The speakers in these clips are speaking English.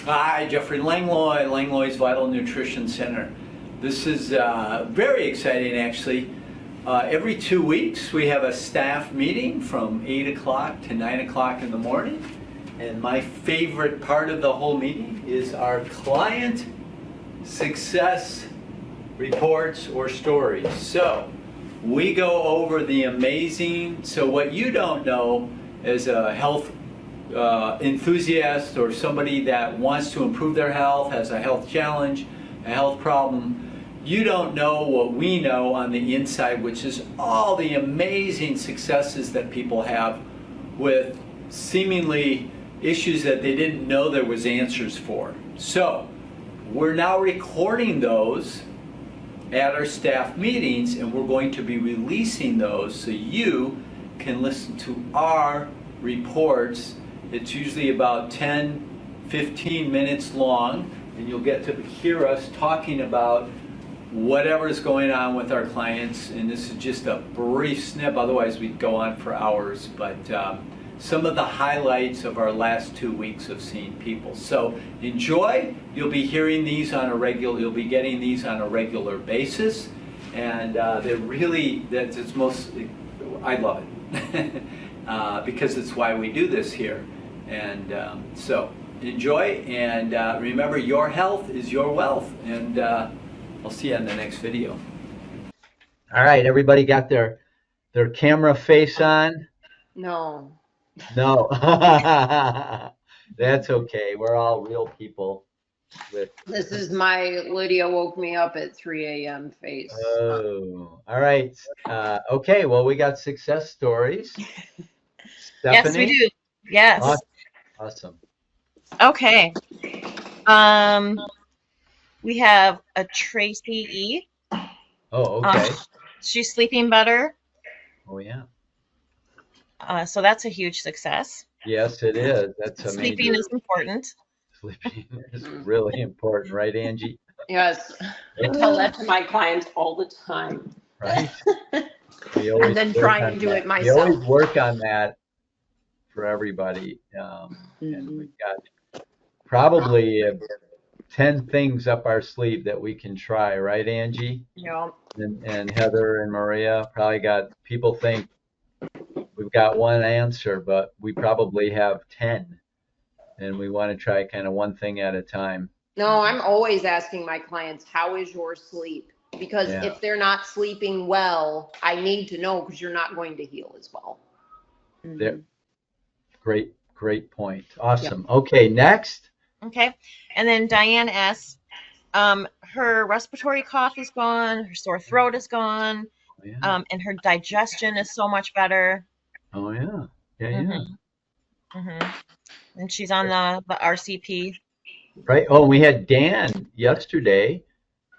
Hi, Jeffrey Langlois, Langlois Vital Nutrition Center. This is very exciting, actually. Every 2 weeks, we have a staff meeting from 8 o'clock to 9 o'clock in the morning. And my favorite part of the whole meeting is our client success reports or stories. So we go over the amazing, so what you don't know as a health enthusiast or somebody that wants to improve their health, has a health challenge, a health problem, you don't know what we know on the inside, which is all the amazing successes that people have with seemingly issues that they didn't know there was answers for. So we're now recording those at our staff meetings, and we're going to be releasing those so you can listen to our reports. It's usually about 10-15 minutes long, and you'll get to hear us talking about whatever's going on with our clients. And this is just a brief snip, otherwise we'd go on for hours, but some of the highlights of our last 2 weeks of seeing people. So enjoy. You'll be hearing these on a regular, you'll be getting these on a regular basis, and they're really, it's most, I love it because it's why we do this here. And so enjoy, and remember, your health is your wealth, and I'll see you on the next video. All right, everybody got their camera face on? No. No. That's okay. We're all real people. This is my Lydia woke me up at 3 a.m. face. Oh, all right. Okay, well, we got success stories. Yes, we do. Yes. Awesome. Okay. We have a Tracy E. Oh, okay. She's sleeping better. Oh, yeah. So that's a huge success. Yes, it is. That's amazing. Sleeping is important. Sleeping is really important, right, Angie? Yes. I tell that to my clients all the time. Right. And then try and do it myself. We always work on that for everybody. And we've got probably 10 things up our sleeve that we can try, right, Angie? Yeah. And Heather and Maria probably got, people think we've got one answer, but we probably have 10. And we want to try kind of one thing at a time. No, I'm always asking my clients, how is your sleep? Because if they're not sleeping well, I need to know, because you're not going to heal as well. Great point. Awesome. Yep. Okay, next. Okay. And then Diane S. Her respiratory cough is gone. Her sore throat is gone. Oh, yeah. And her digestion is so much better. Oh, yeah. Yeah, yeah. Mm-hmm. And she's on the RCP. Right. Oh, we had Dan yesterday.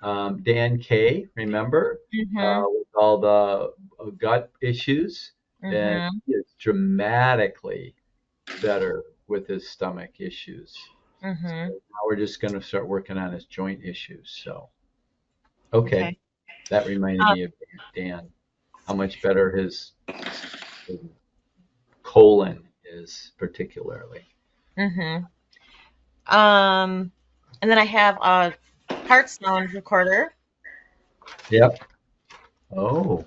Dan K, remember? With all the gut issues. And it's dramatically better with his stomach issues. So now we're just going to start working on his joint issues. So, okay. That reminded me of Dan, how much better his colon is particularly. And then I have a heart sound recorder. Yep. Oh.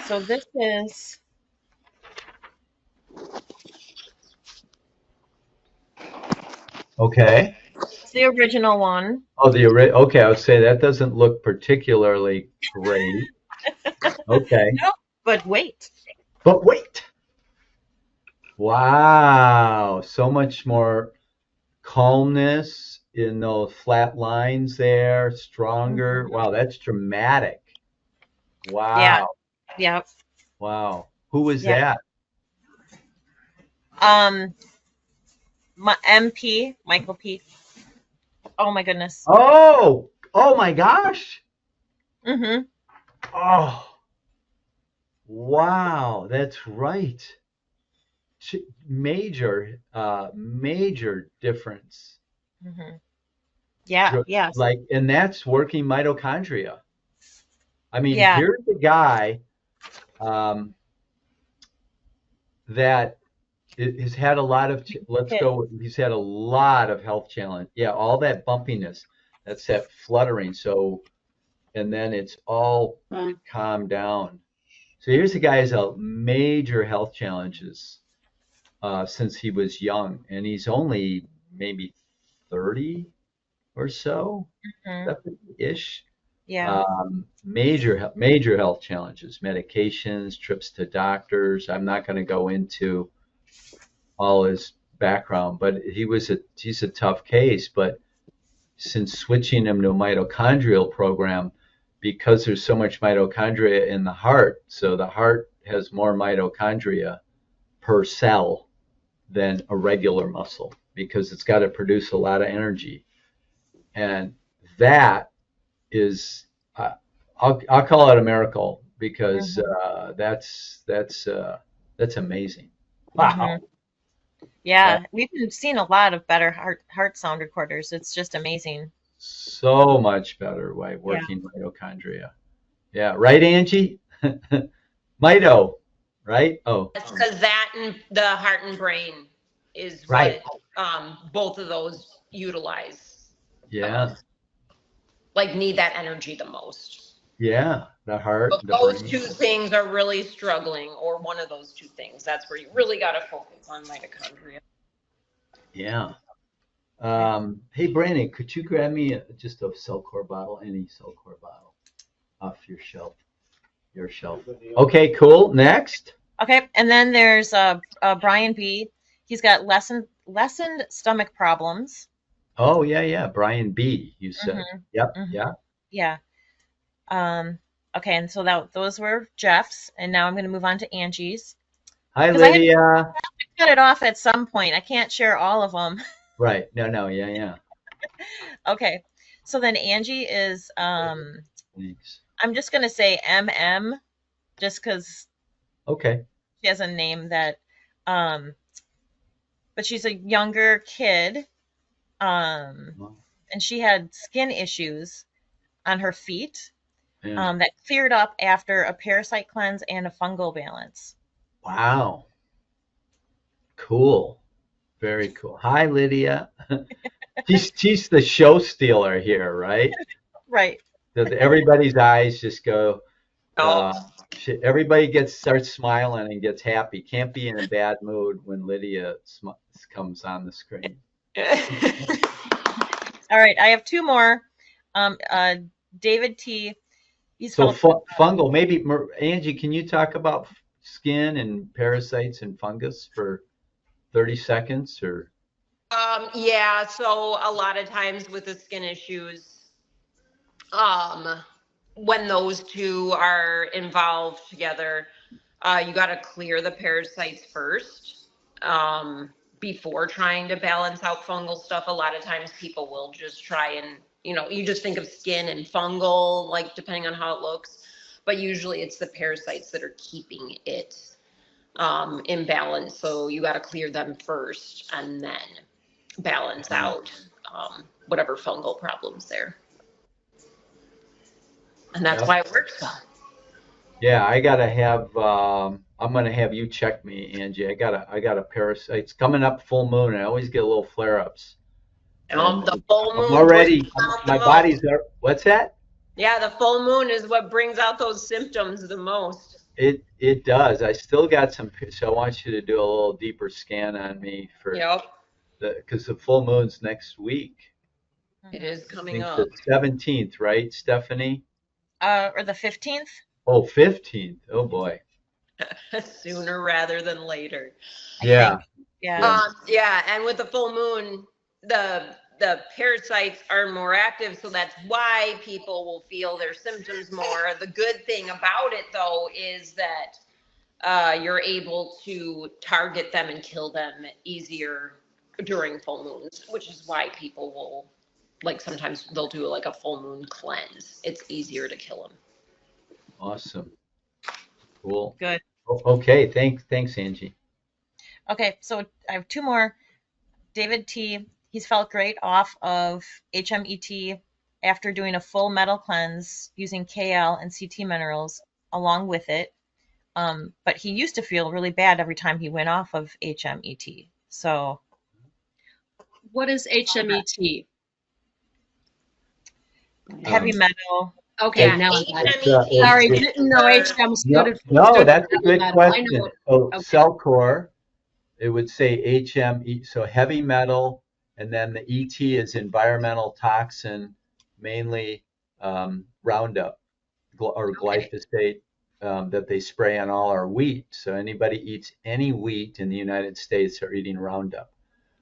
So this is okay. It's the original one. Oh, okay. I would say that doesn't look particularly great. Okay. No, but wait. But wait. Wow. So much more calmness in those flat lines there. Stronger. Wow, that's dramatic. Wow. Yeah. Yep. Wow. Who was that? My MP, Michael P. Oh my goodness. Oh my gosh. Oh. Wow, that's right. Major difference. Yeah, yeah. Like, and that's working mitochondria. I mean, here's a guy that He's had a lot of, he's had a lot of health challenge. Yeah, all that bumpiness, that's that fluttering. So, and then it's all calmed down. So here's a guy who's had major health challenges since he was young, and he's only maybe 30 or so, Mhm. ish. Yeah. Major health challenges, medications, trips to doctors. I'm not going to go into all his background, but he's a tough case. But since switching him to a mitochondrial program, because there's so much mitochondria in the heart, so the heart has more mitochondria per cell than a regular muscle because it's got to produce a lot of energy, and that is, I'll call it a miracle because Mhm. that's amazing. Mhm. Wow. Uh, Yeah, we've been seeing a lot of better heart sound recorders. It's just amazing. so much better by Yeah. working mitochondria. Yeah, right, Angie? Mito, right? Oh, That's because that and the heart and brain is right. what both of those utilize, Yeah, um, like need that energy the most. yeah. The heart, But the those brain. two things are really struggling, or one of those two things. That's where you really got to focus on mitochondria. Yeah. Okay. Hey, Brandon, could you grab me just a Cellcore bottle, any Cellcore bottle off your shelf? Your shelf. Okay, cool. Next. Okay, and then there's Brian B. He's got lessened stomach problems. Oh, yeah, yeah. Brian B, you said. Hmm. Yep, Hmm. yeah. Yeah. Um, okay, and so those were Jeff's, and now I'm going to move on to Angie's Hi, because I had to Lydia. cut it off at some point. I can't share all of them. Right. No, no, yeah, yeah. Okay, so then Angie is Thanks. I'm just going to say MM just because Okay. she has a name that um, but she's a younger kid, um, Well, and she had skin issues on her feet yeah. that cleared up after a parasite cleanse and a fungal balance. Wow. Cool. Very cool. Hi, Lydia. She's the show stealer here, right? Right. Everybody's eyes just go. Oh, Uh, everybody starts smiling and gets happy. Can't be in a bad mood when Lydia comes on the screen. All right. I have two more. David T. He's So felt fungal, maybe Angie, can you talk about skin and parasites and fungus for 30 seconds or? yeah. So a lot of times with the skin issues, um, when those two are involved together, you got to clear the parasites first before trying to balance out fungal stuff. A lot of times people will just try and, you just think of skin and fungal, like depending on how it looks. But usually it's the parasites that are keeping it in balance. So you got to clear them first and then balance out whatever fungal problems there. And that's Yep. why it works well. Yeah, I gotta have. I'm gonna have you check me, Angie. I got a parasite. It's coming up full moon. I always get a little flare ups, and The full I'm moon pushes already. out the My most. body's there. What's that? Yeah, the full moon is what brings out those symptoms the most. It does. I still got some. So I want you to do a little deeper scan on me for Yep, because the full moon's next week. it Mhm. is I coming think the up 17th, right, Stephanie? or the 15th. Oh, 15th. Oh boy. sooner rather than later. I think. Yeah, Yeah. yeah. Yeah, and with the full moon, the parasites are more active, so that's why people will feel their symptoms more. The good thing about it, though, is that you're able to target them and kill them easier during full moons, which is why people will, like, sometimes they'll do like a full moon cleanse. It's easier to kill them. Awesome. Cool. Good. Okay, thanks, Angie. Okay, so I have two more. David T. He's felt great off of HMET after doing a full metal cleanse using KL and CT minerals along with it. But he used to feel really bad every time he went off of HMET. So What is HMET? heavy metal. Okay, Yeah, now I got it. HMET. Sorry, it's didn't know HM no, stood no, for that's a heavy good metal. I know question. it. Oh, Okay. cell core, it would say HME, so heavy metal, and then the ET is environmental toxin, mainly Roundup or Okay. glyphosate that they spray on all our wheat. So anybody eats any wheat in the United States are eating Roundup,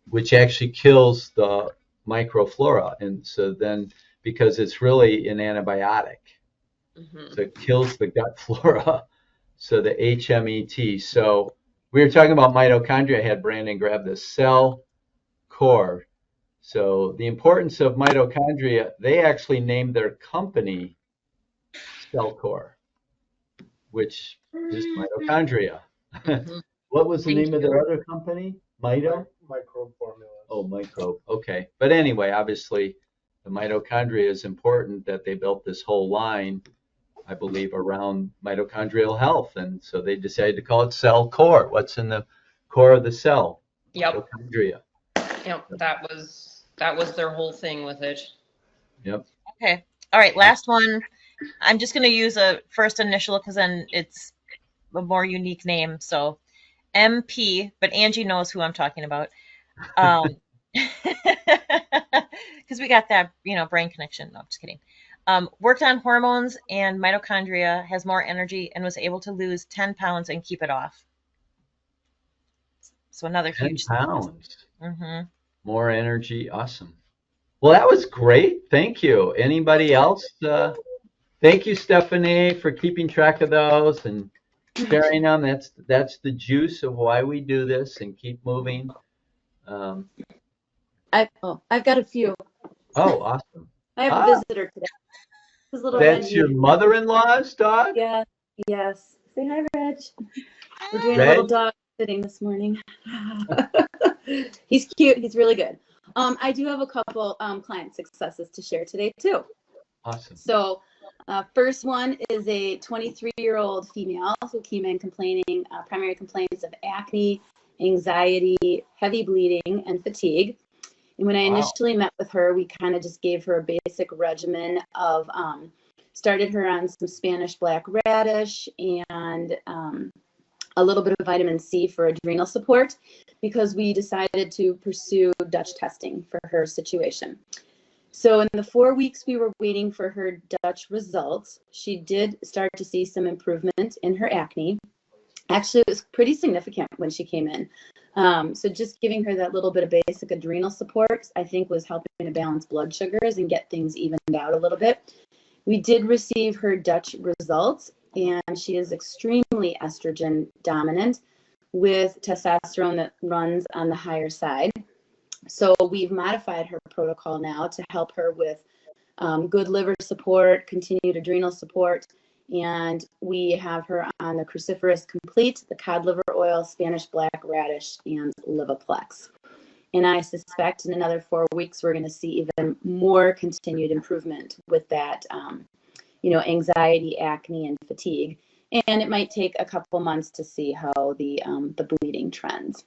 which actually kills the microflora. And so then, because it's really an antibiotic, Mhm. so it kills the gut flora. So the HMET. So we were talking about mitochondria. I had Brandon grab the cell core. So the importance of mitochondria, they actually named their company Cell Core, which is mitochondria. Mhm. What was the Thank name of you. their other company? Microbe formulas. Oh, Microbe. Okay. But anyway, obviously, the mitochondria is important that they built this whole line, I believe, around mitochondrial health. And so they decided to call it cell core. What's in the core of the cell? Yep. Mitochondria. Yep. That was their whole thing with it. Yep. Okay. All right. Last one. I'm just going to use a first initial because then it's a more unique name. So MP, but Angie knows who I'm talking about. Because we got that, brain connection. No, I'm just kidding. Worked on hormones and mitochondria, has more energy, and was able to lose 10 pounds and keep it off. So another 10 huge. pounds. Mm-hmm. More energy. Awesome. Well, that was great. Thank you. Anybody else? Thank you, Stephanie, for keeping track of those and sharing them. That's the juice of why we do this and keep moving. Um, I've got a few. oh, awesome. I have a Ah, visitor today. His little that's your Reggie. mother-in-law's dog? Yeah, yes. Say hi, Reg. We're doing a Reg? little dog sitting this morning. He's cute. He's really good. I do have a couple client successes to share today too. Awesome. So, first one is a 23-year-old female who came in complaining primary complaints of acne, anxiety, heavy bleeding, and fatigue. And when I Wow. initially met with her, we kind of just gave her a basic regimen of started her on some Spanish black radish and a little bit of vitamin C for adrenal support because we decided to pursue Dutch testing for her situation. So in the 4 weeks we were waiting for her Dutch results, she did start to see some improvement in her acne. Actually, it was pretty significant when she came in. So just giving her that little bit of basic adrenal support, I think, was helping to balance blood sugars and get things evened out a little bit. We did receive her Dutch results, and she is extremely estrogen dominant with testosterone that runs on the higher side. So we've modified her protocol now to help her with good liver support, continued adrenal support, and we have her on the Cruciferous Complete, the cod liver oil, Spanish black radish, and Livaplex. And I suspect in another 4 weeks, we're going to see even more continued improvement with that, anxiety, acne, and fatigue. And it might take a couple months to see how the bleeding trends.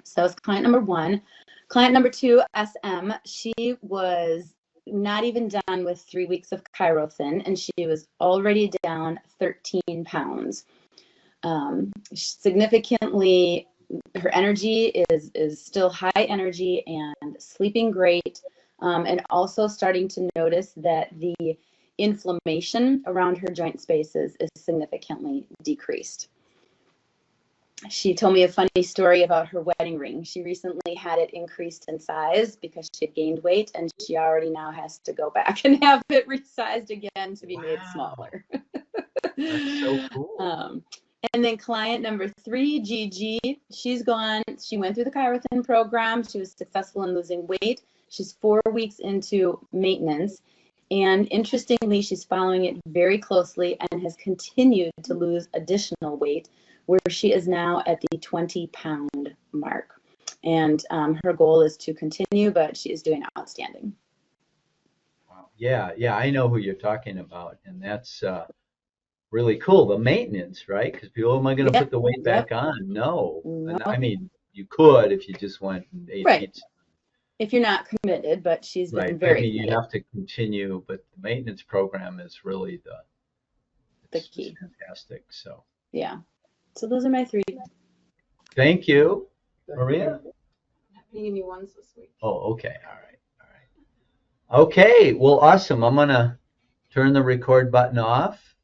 So that's client number one. Client number two, SM, she was not even done with 3 weeks of Chirothin, and she was already down 13 pounds. Significantly, her energy is still high energy and sleeping great, and also starting to notice that the inflammation around her joint spaces is significantly decreased. She told me a funny story about her wedding ring. She recently had it increased in size because she had gained weight, and she already now has to go back and have it resized again to be made smaller. That's so cool. And then client number three, Gigi, she's gone. She went through the Chirothin program. She was successful in losing weight. She's 4 weeks into maintenance. And interestingly, she's following it very closely and has continued to lose additional weight, where she is now at the 20-pound mark. And her goal is to continue, but she is doing outstanding. Wow. Yeah, I know who you're talking about, and that's really cool. The maintenance, right? Because people, am I going to Yep, put the weight yep. back on? No. No. I mean, you could if you just went and ate Right. pizza. If you're not committed, but she's been Right. I very mean, you'd committed. have to continue, but the maintenance program is really The it's key. fantastic. So Yeah. So those are my 3. thank you, Maria. Putting in new ones this week. Oh, okay. All right. All right. Okay. Well, awesome. I'm going to turn the record button off